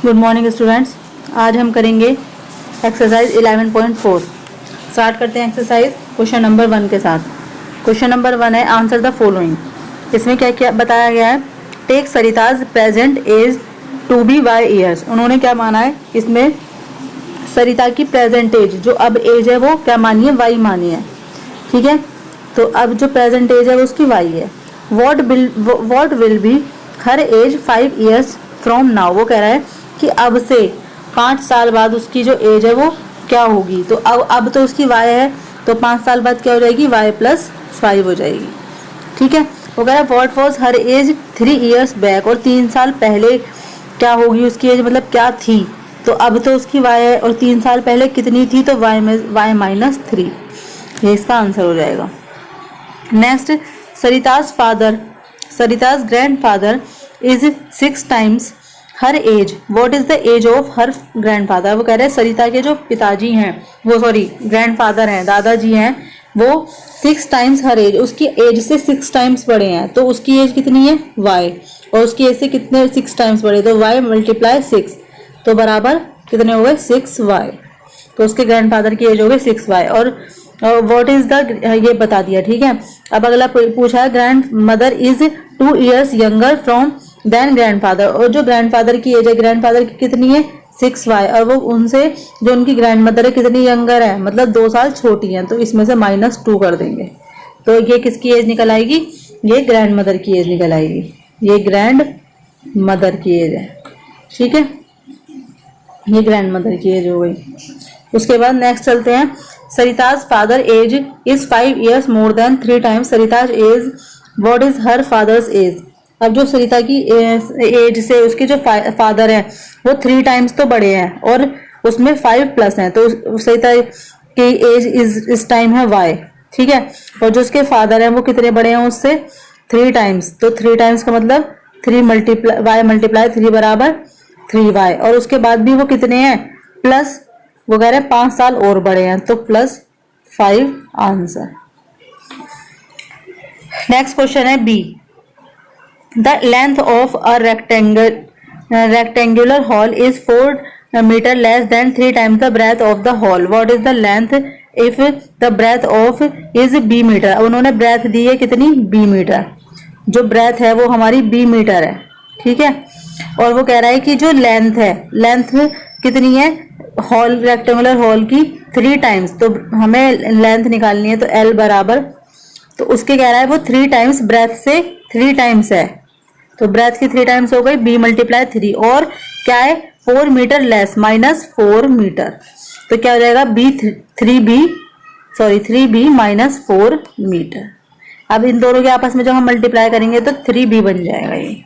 Good morning students. आज हम करेंगे एक्सरसाइज 11.4। स्टार्ट करते हैं एक्सरसाइज क्वेश्चन नंबर 1 के साथ। क्वेश्चन नंबर 1 है आंसर द फॉलोइंग। इसमें क्या क्या बताया गया है? Take Sarita's present age to be Y years. उन्होंने क्या माना है? इसमें सरिता की प्रेजेंट एज जो अब एज है वो क्या मानी है? वाई मानी है। ठीक है, तो अब जो प्रेजेंट एज है वो उसकी वाई है। What will be her age 5 years from now. वो कह रहा है कि अब से 5 साल बाद उसकी जो एज है वो क्या होगी। तो अब तो उसकी वाई है, तो 5 साल बाद क्या हो जाएगी? वाई प्लस 5 हो जाएगी। ठीक है, वो कह रहा है what was her age 3 years back. और 3 साल पहले क्या होगी उसकी एज, मतलब क्या थी। तो अब तो उसकी वाई है और 3 साल पहले कितनी थी, तो वाई माइनस 3। ये इसका आंसर हो जाएगा। Next, Sarita's grandfather is 6 times her age. What is the age of her grandfather. वो कह रहे हैं सरिता के जो पिताजी हैं वो ग्रैंडफादर हैं, दादाजी हैं, वो 6 टाइम्स हर एज, उसकी एज से 6 टाइम्स बड़े हैं। तो उसकी एज कितनी है? वाई। और उसकी एज से कितने 6 टाइम्स बड़े, तो वाई मल्टीप्लाई 6, तो बराबर कितने हो गए? 6y। तो उसके ग्रैंडफादर की एज हो गई 6y। और व्हाट इज द, ये बता दिया। ठीक है, अब अगला पूछा है grandmother is 2 years younger from than grandfather. और जो ग्रैंडफादर की एज है, ग्रैंडफादर की कितनी है? 6y। और वो उनसे जो उनकी ग्रैंड मदर है कितनी यंगर है, मतलब 2 साल छोटी है। तो इसमें से -2 कर देंगे, तो ये किसकी एज निकल आएगी? ये ग्रैंड मदर की एज निकल आएगी। ये ग्रैंड मदर की एज है। ठीक है, ये ग्रैंड मदर की एज हो गई। उसके बाद नेक्स्ट चलते हैं। Sarita's father age is 5 years more than 3 times Sarita's age. What is her father's age. अब जो सरिता की एज से उसके जो फादर है वो 3 टाइम्स तो बड़े हैं और उसमें 5 प्लस हैं, तो सरिता की एज इस टाइम है वाई। ठीक है, और जो उसके फादर हैं वो कितने बड़े हैं उससे? 3 टाइम्स। तो 3 टाइम्स का मतलब 3 मल्टीप्लाई वाई मल्टीप्लाई 3 बराबर 3y। और उसके बाद भी वो कितने हैं? प्लस, वो कह रहे हैं 5 साल और बड़े हैं, तो +5 आंसर। नेक्स्ट क्वेश्चन है B. The length of a rectangular hall is 4 metre less than 3 times the breadth of the hall. What is the length if the breadth of is b metre. उन्होंने breadth दी है कितनी? b metre. जो breath है वो हमारी b metre है। ठीक है, और वो कह रहा है कि जो लेंथ है, लेंथ कितनी है हॉल, रेक्टेंगुलर हॉल की? 3 टाइम्स। तो हमें लेंथ निकालनी है, तो L बराबर, तो उसके कह रहा है वो 3 टाइम्स ब्रेथ से 3 टाइम्स है, तो ब्रेथ की 3 टाइम्स हो गई b मल्टीप्लाई 3। और क्या है? 4 मीटर लेस -4 मीटर, तो क्या हो जाएगा? 3b -4 metre. अब इन दोनों के आपस में जब हम मल्टीप्लाई करेंगे तो 3b बन जाएगा ये।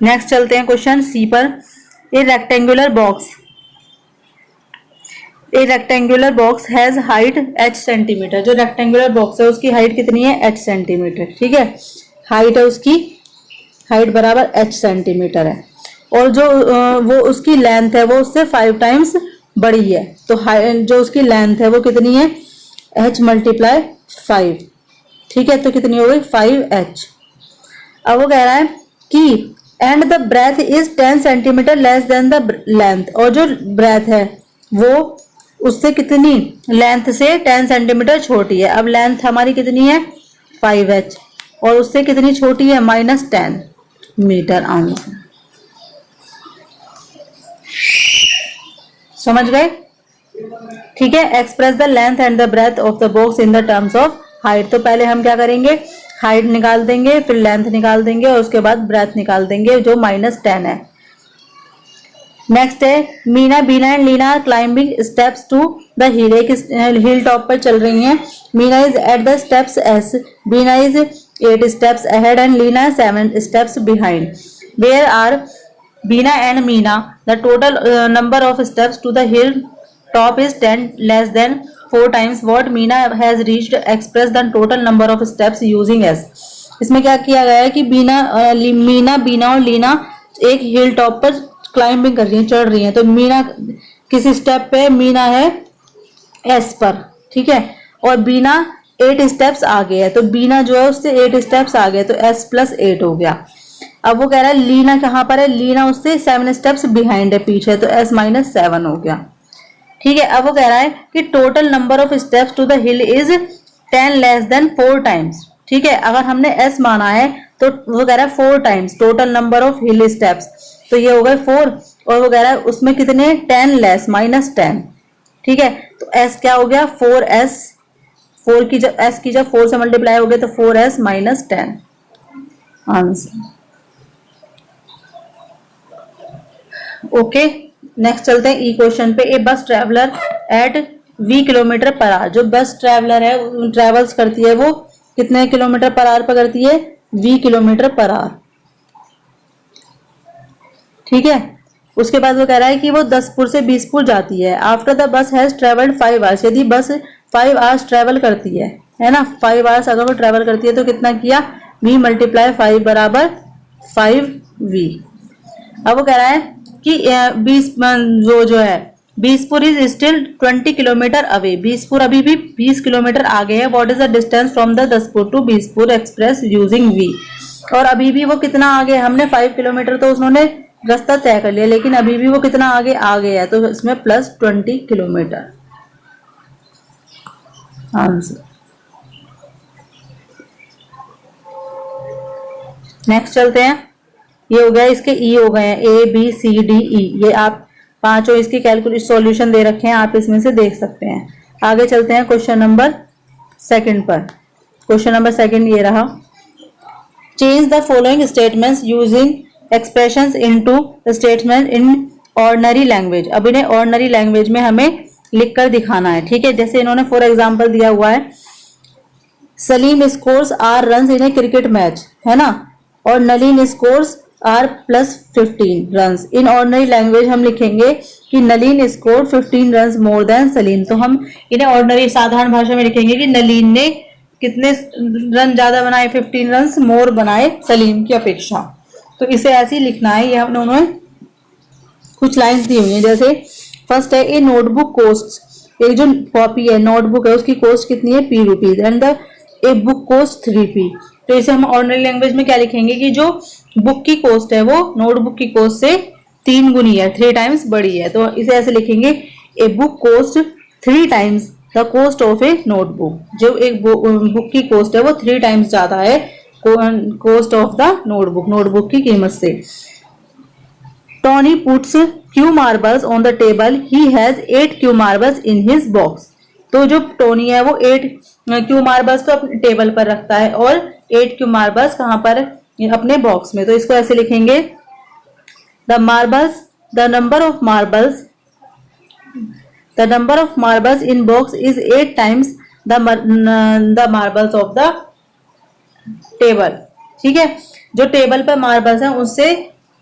नेक्स्ट चलते हैं क्वेश्चन सी पर। ए rectangular box has height h centimetre. जो रेक्टेंगुलर बॉक्स है उसकी हाइट कितनी है? h centimetre. ठीक है, हाइट है उसकी, हाइट बराबर h सेंटीमीटर है। और जो वो उसकी लेंथ है वो उससे 5 टाइम्स बड़ी है, तो जो उसकी लेंथ है वो कितनी है? h multiply 5। ठीक है, तो कितनी हो गई? 5h। अब वो कह रहा है कि and the breadth is 10 centimetre less than the length. और जो ब्रेथ है वो उससे कितनी? लेंथ से 10 सेंटीमीटर छोटी है। अब लेंथ हमारी कितनी है? 5h, और उससे कितनी छोटी है? -10 मीटर आंसर। समझ गए? ठीक है, express the length and the breadth of the box in the terms of height. तो पहले हम क्या करेंगे? हाइट निकाल देंगे, फिर लेंथ निकाल देंगे और उसके बाद ब्रेथ निकाल देंगे जो -10 है। नेक्स्ट है Meena, Beena and Leena climbing steps to the hill. एक हिल टॉप पर चल रही हैं। Meena is at the steps S, Beena is 8 steps ahead and Leena 7 steps behind. Where are Beena and Meena, the total number of steps to the hill top is 10 less than 4 times what Meena has reached. Express the total number of steps using S। इसमें क्या किया गया है कि मीना, बीना और लीना एक hill top पर climbing कर रही है, चढ़ रही है। तो मीना किसी स्टेप पे, मीना है S पर। ठीक है, और बीना 8 स्टेप्स आगे है, तो बीना जो है उससे 8 स्टेप्स आगे, तो S + 8 हो गया। अब वो कह रहा है लीना कहाँ पर है, लीना उससे 7 स्टेप्स बिहाइंड है, पीछे, तो s माइनस 7 हो गया। ठीक है, अब वो कह रहा है कि total number of steps to the hill is 10 less than 4 times. ठीक है, अगर हमने s माना है तो वो कह रहा है 4 times total number of hill steps, तो ये हो गए 4, और वो कह रहा है उसमें कितने, 10 लेस माइनस 10। ठीक है, तो s क्या हो गया 4s, 4 की जब s की जब 4 से मल्टीप्लाई हो गया तो 4s minus 10 answer. Okay, next चलते हैं ई क्वेश्चन पे। A bus travels at v kilometre per hour, जो बस ट्रेवलर है ट्रेवल्स करती है वो कितने किलोमीटर पर आवर पर करती है, v किलोमीटर पर आवर। ठीक है, उसके बाद वो कह रहा है कि वो 10पुर से 20पुर जाती है। After the bus has travelled 5 hours, यदि बस 5 आवर्स ट्रेवल करती है ना, 5 आवर्स अगर वो ट्रेवल करती है तो कितना किया, v मल्टीप्लाई 5 बराबर 5v। अब वो कह रहा है कि 20 जो है 20पुर इज स्टिल 20 किलोमीटर अवे, 20पुर अभी भी 20 किलोमीटर आगे है। What is the distance from the 10पुर टू 20पुर एक्सप्रेस यूजिंग v, और अभी भी वो कितना आगे, हमने 5 किलोमीटर तो उन्होंने रास्ता तय कर लिया, लेकिन अभी भी वो कितना आगे आ गया है, तो इसमें प्लस 20 किलोमीटर आंसर। नेक्स्ट चलते हैं, ये हो गया इसके ई हो गए हैं, A B C D E, ये आप पांचों इसकी कैलकुलेशन सॉल्यूशन दे रखे हैं, आप इसमें से देख सकते हैं। आगे चलते हैं क्वेश्चन नंबर सेकंड पर। क्वेश्चन नंबर सेकंड ये रहा, change the following statements using expressions into statement in ordinary language. अब इन्हें ऑर्डिनरी लैंग्वेज में हमें लिखकर दिखाना है। ठीक है, जैसे इन्होंने फॉर एग्जांपल दिया हुआ है, Salim scores R runs in a cricket match, है ना, और Nalin scores R plus 15 runs. In ordinary language हम लिखेंगे कि Nalin score 15 runs more than Salim, तो हम इन्हें ऑर्डिनरी साधारण भाषा में लिखेंगे कि नलीन ने कितने रन ज्यादा बनाए, 15 रन्स मोर बनाए सलीम की अपेक्षा। तो इसे ऐसे ही लिखना है। ये हमने उन्होंने कुछ लाइंस दी हुई हैं, जैसे फर्स्ट है ए नोटबुक कोस्ट, एक जो कॉपी है नोटबुक है उसकी कॉस्ट कितनी है ₹p, and the a book cost 3p। तो इसे हम ऑर्डिनरी लैंग्वेज में क्या लिखेंगे कि जो बुक की कॉस्ट है वो नोटबुक की कॉस्ट से 3 गुनी है, 3 टाइम्स बड़ी है, तो इसे ऐसे लिखेंगे a book cost 3 times the cost of A notebook. जो एक बुक की कॉस्ट है वो 3 टाइम्स ज्यादा है cost of the notebook, notebook की कीमत से। Tony puts Q marbles on the table, he has 8 Q marbles in his box. तो जो टोनी है वो 8 क्यू मार्बल्स तो अपने टेबल पर रखता है और 8 क्यू मार्बल्स कहां पर, अपने बॉक्स में। तो इसको ऐसे लिखेंगे, the marbles, the number of marbles, the number of marbles in box is 8 times the marbles of the table. ठीक है, जो टेबल पर मार्बल्स हैं उससे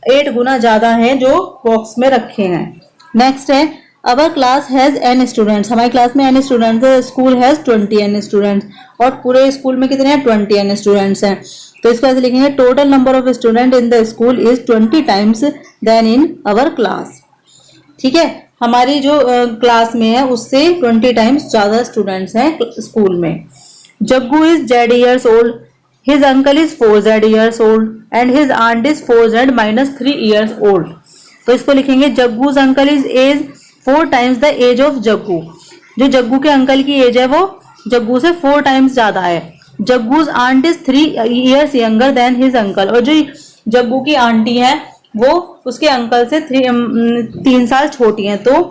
8 गुना ज्यादा है जो बॉक्स में रखे हैं। नेक्स्ट है, our class has n students, हमारी क्लास में n स्टूडेंट्स है, स्कूल हैज 20 n स्टूडेंट्स, और पूरे स्कूल में कितने हैं, 20 n स्टूडेंट्स हैं। तो इसको ऐसे लिखेंगे, total number of student in the school is 20 times than in our class. ठीक है, हमारी जो क्लास में है उससे 20 टाइम्स ज्यादा स्टूडेंट्स हैं स्कूल में। Jaggu is Z years old, his uncle is 4Z years old and his aunt is 4Z minus 3 years old। तो इसको लिखेंगे, Jaggu's uncle is age 4 times the age of Jaggu. जो जग्गू के अंकल की एज है वो जग्गू से 4 टाइम्स ज्यादा है। Jaggu's aunt is 3 years younger than his uncle, और जो जग्गू की आंटी है वो उसके अंकल से 3 साल छोटी हैं, तो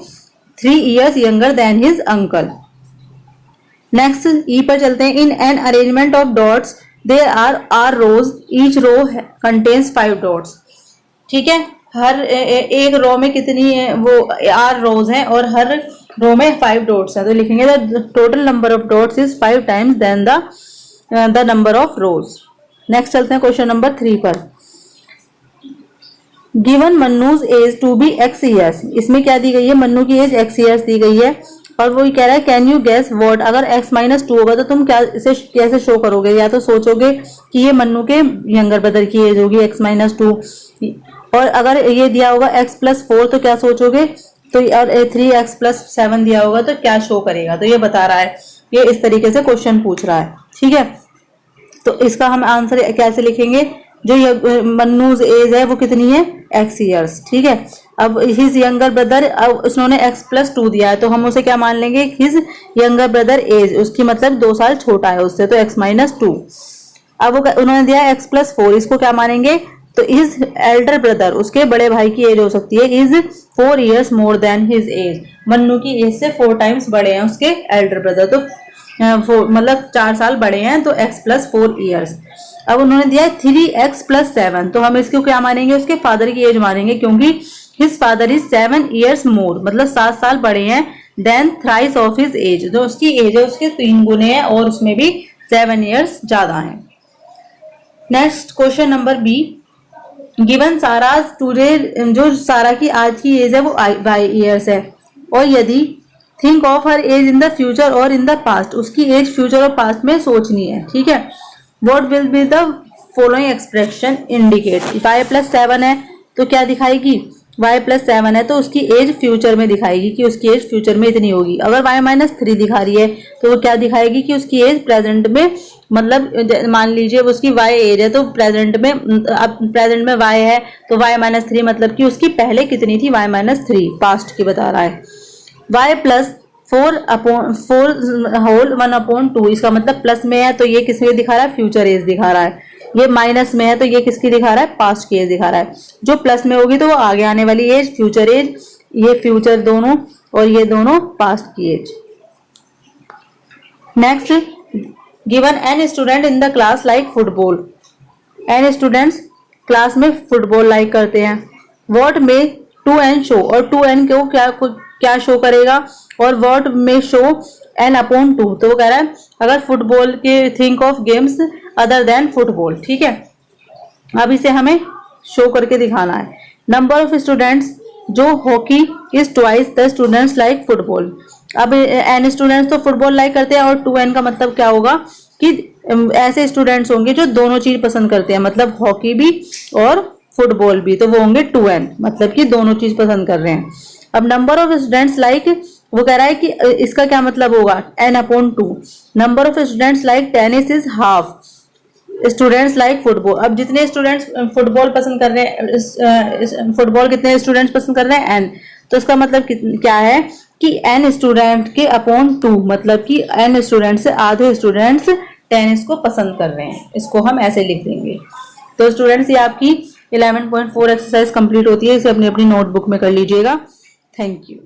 3 years younger than his uncle. Next E पर चलते हैं, in an arrangement of dots there are rows, each row contains 5 dots. ठीक है, हर एक रो में कितनी है, वो 8 रोज हैं और हर रो में 5 डॉट्स हैं, तो लिखेंगे the total number of dots is 5 times then the number of rows. Next चलते हैं क्वेश्चन नंबर 3 पर। Given Mannu's age to be x years, इसमें क्या दी गई है, मन्नू की एज x years दी गई है, और वो कह रहा है कैन यू गेस व्हाट, अगर x - 2 होगा तो तुम क्या इसे कैसे शो करोगे, या तो सोचोगे कि ये मन्नू के यंगर ब्रदर की एज होगी x - 2, और अगर ये दिया होगा x + 4 तो क्या सोचोगे, तो और 3x + 7 दिया होगा तो क्या शो करेगा, तो ये बता रहा है, ये इस तरीके से क्वेश्चन पूछ रहा है। ठीक है, तो इसका हम आंसर कैसे लिखेंगे, जो मन्नूज एज है वो कितनी है, x ईयर्स, ठीक है। अब हिज यंगर ब्रदर, अब उसने x+2 दिया है तो हम उसे क्या मान लेंगे, हिज यंगर ब्रदर एज, उसकी मतलब 2 साल छोटा है उससे, तो x-2। अब वो उन्होंने दिया है x+4, इसको क्या मानेंगे, तो इज एल्डर ब्रदर, उसके बड़े भाई की एज हो सकती है is 4 years more than his age, Mannu की एज से 4 times बड़े हैं उसके एल्डर ब्रदर, तो मतलब 4 साल बड़े हैं, तो x+4 years। अब उन्होंने दिया 3x+7, तो हम इसको क्या मानेंगे, उसके फादर की एज मानेंगे, क्योंकि his father is 7 years more, मतलब 7 साल बड़े हैं, then thrice of his age, जो उसकी एज है उसके 3 गुने है और उसमें भी 7 years ज्यादा है। Next question number B, given Sara's today, जो सारा की आज की एज है वो y years है, और यदि think of her age in the future और इन द पास्ट, उसकी एज फ्यूचर और पास्ट में सोचनी है, ठीक है। What will be the following expression indicate, y+7 है तो क्या दिखाएगी, y+7 है तो उसकी एज फ्यूचर में दिखाएगी कि उसकी एज फ्यूचर में इतनी होगी। अगर y-3 दिखा रही है तो वो क्या दिखाएगी कि उसकी एज प्रेजेंट में, मतलब मान लीजिए उसकी y एज है तो प्रेजेंट में, अब प्रेजेंट में y है तो y-3 मतलब कि उसकी पहले कितनी थी, y-3 पास्ट की बता रहा है। y+4/1/2, इसका मतलब प्लस में है तो ये किसमें दिखा रहा है, फ्यूचर एज दिखा रहा है। ये माइनस में है तो ये किसकी दिखा रहा है, पास्ट की एज दिखा रहा है। जो प्लस में होगी तो वो आगे आने वाली एज, फ्यूचर एज, ये फ्यूचर दोनों और ये दोनों पास्ट की age. Next, given N student in the class like football, N students class में फुटबॉल लाइक करते हैं। व्हाट में 2n शो, और 2n को क्या शो करेगा, और व्हाट में शो n/2, तो वो कह रहा है अगर फुटबॉल के think of games other than football, ठीक है। अब इसे हमें शो करके दिखाना है। नंबर ऑफ स्टूडेंट्स, जो hockey is twice the students like football. अब n स्टूडेंट्स तो फुटबॉल लाइक करते हैं और 2n का मतलब क्या होगा कि ऐसे स्टूडेंट्स होंगे जो दोनों चीज पसंद करते हैं, मतलब हॉकी भी और फुटबॉल भी, तो वो होंगे 2n, मतलब कि दोनों चीज पसंद कर रहे हैं। अब नंबर ऑफ स्टूडेंट्स लाइक, वो कह रहा है कि इसका क्या मतलब होगा, n/2। Number of students like tennis is half students like football. अब जितने स्टूडेंट्स फुटबॉल पसंद कर रहे हैं, फुटबॉल कितने स्टूडेंट्स पसंद कर रहे हैं, n, तो इसका मतलब क्या है कि n स्टूडेंट के अपॉन 2, मतलब कि n स्टूडेंट से आधे स्टूडेंट्स टेनिस को पसंद कर रहे हैं, इसको हम ऐसे लिख देंगे। तो स्टूडेंट्स ये आपकी 11.4 एक्सरसाइज कंप्लीट होती है, इसे अपनी अपनी नोटबुक में कर लीजिएगा। Thank you.